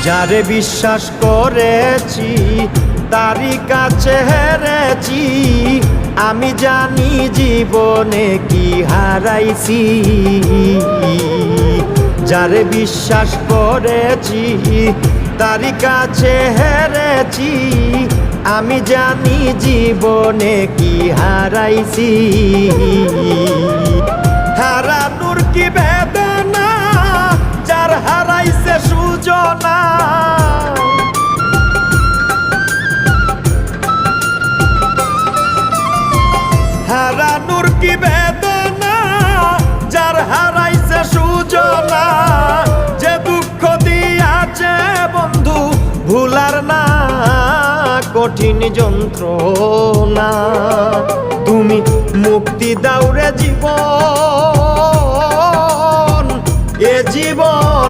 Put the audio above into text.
যারে বিশ্বাস করেছি তারই কাছে হেরেছি, আমি জানি জীবনে কি হারাইছি। যারে বিশ্বাস করেছি তারই কাছে হেরেছি, আমি জানি জীবনে কি হারাইছি। হারানোর কি বেদনা, যার হারাইছে সুজনা। হারানোর কি বেদনা, যার হারাইছে সুজনা। যে দুঃখ দিয়াছে বন্ধু ভুলার না কঠিন যন্ত্রণা। তুমি মুক্তি দাও রে জীবন,